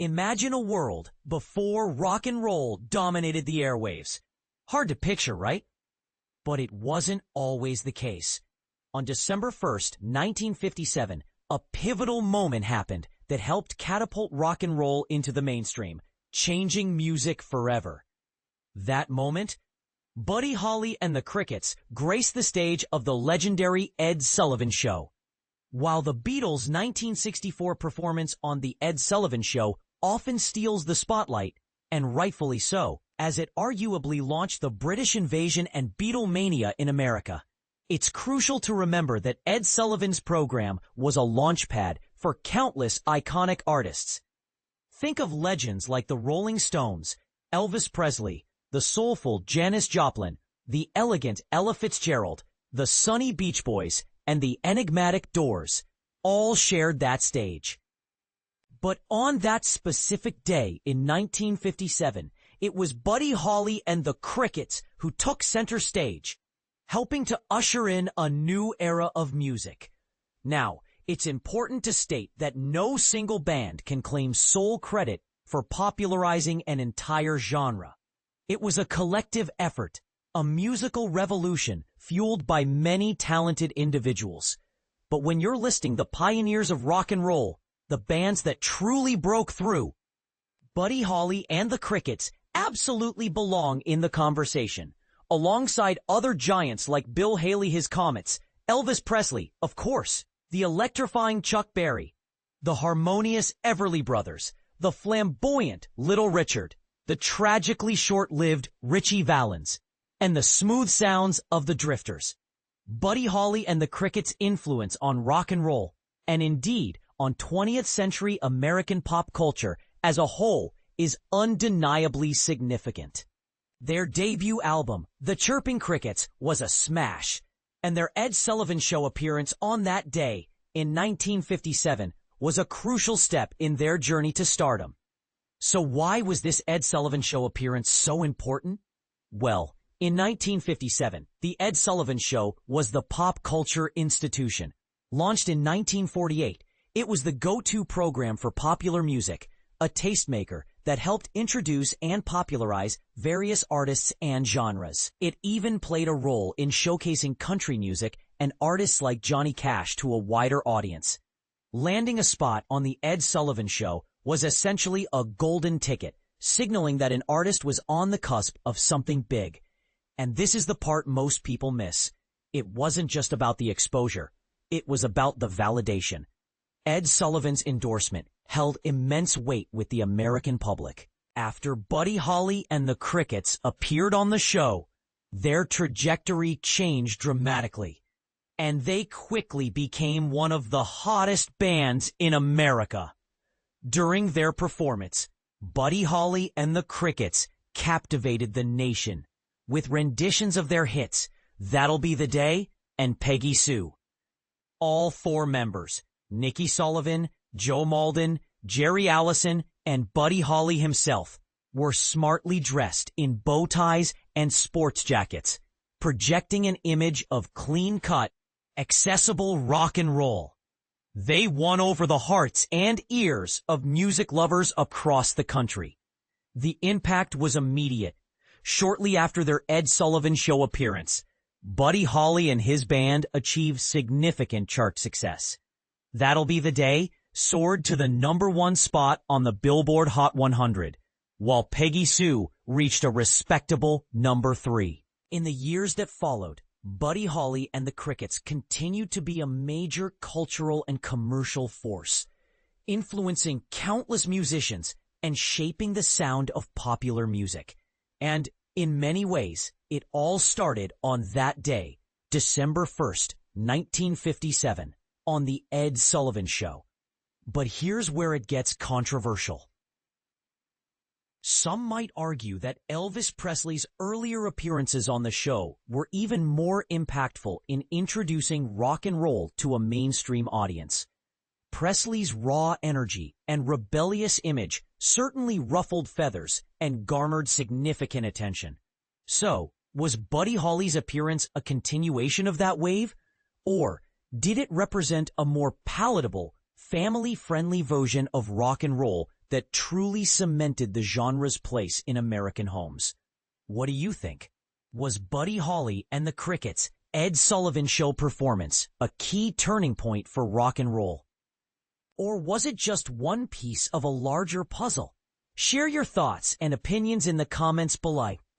Imagine a world before rock and roll dominated the airwaves. Hard to picture, right? But it wasn't always the case. On December 1st, 1957, a pivotal moment happened that helped catapult rock and roll into the mainstream, changing music forever. That moment? Buddy Holly and the Crickets graced the stage of the legendary Ed Sullivan Show. While the Beatles' 1964 performance on The Ed Sullivan Show often steals the spotlight, and rightfully so, as it arguably launched the British invasion and Beatlemania in America, it's crucial to remember that Ed Sullivan's program was a launchpad for countless iconic artists. Think of legends like the Rolling Stones, Elvis Presley, the soulful Janis Joplin, the elegant Ella Fitzgerald, the sunny Beach Boys, and the enigmatic Doors, all shared that stage. But on that specific day in 1957, it was Buddy Holly and the Crickets who took center stage, helping to usher in a new era of music. Now, it's important to state that no single band can claim sole credit for popularizing an entire genre. It was a collective effort, a musical revolution fueled by many talented individuals. But when you're listing the pioneers of rock and roll, the bands that truly broke through, Buddy Holly and the Crickets absolutely belong in the conversation, alongside other giants like Bill Haley his Comets, Elvis Presley, of course, the electrifying Chuck Berry, the harmonious Everly Brothers, the flamboyant Little Richard, the tragically short-lived Ritchie Valens, and the smooth sounds of the Drifters. Buddy Holly and the Crickets' influence on rock and roll, and indeed on 20th century American pop culture as a whole, is undeniably significant. Their debut album, The Chirping Crickets, was a smash, and their Ed Sullivan Show appearance on that day in 1957 was a crucial step in their journey to stardom. So why was this Ed Sullivan Show appearance so important? Well, in 1957, The Ed Sullivan Show was the pop culture institution. Launched in 1948, it was the go-to program for popular music, a tastemaker that helped introduce and popularize various artists and genres. It even played a role in showcasing country music and artists like Johnny Cash to a wider audience. Landing a spot on The Ed Sullivan Show was essentially a golden ticket, signaling that an artist was on the cusp of something big. And this is the part most people miss. It wasn't just about the exposure. It was about the validation. Ed Sullivan's endorsement held immense weight with the American public. After Buddy Holly and the Crickets appeared on the show, their trajectory changed dramatically, and they quickly became one of the hottest bands in America. During their performance, Buddy Holly and the Crickets captivated the nation with renditions of their hits, That'll Be the Day and Peggy Sue. All four members, Nicky Sullivan, Joe Malden, Jerry Allison, and Buddy Holly himself, were smartly dressed in bow ties and sports jackets, projecting an image of clean-cut, accessible rock and roll. They won over the hearts and ears of music lovers across the country. The impact was immediate. Shortly after their Ed Sullivan Show appearance, Buddy Holly and his band achieved significant chart success. That'll Be the Day soared to the #1 spot on the Billboard Hot 100, while Peggy Sue reached a respectable #3. In the years that followed, Buddy Holly and the Crickets continued to be a major cultural and commercial force, influencing countless musicians and shaping the sound of popular music. And in many ways, it all started on that day, December 1st, 1957, on The Ed Sullivan Show. But here's where it gets controversial. Some might argue that Elvis Presley's earlier appearances on the show were even more impactful in introducing rock and roll to a mainstream audience. Presley's raw energy and rebellious image certainly ruffled feathers and garnered significant attention. So, was Buddy Holly's appearance a continuation of that wave? Or did it represent a more palatable, family-friendly version of rock and roll that truly cemented the genre's place in American homes. What do you think? Was Buddy Holly and the Crickets' Ed Sullivan Show performance a key turning point for rock and roll? Or was it just one piece of a larger puzzle? Share your thoughts and opinions in the comments below.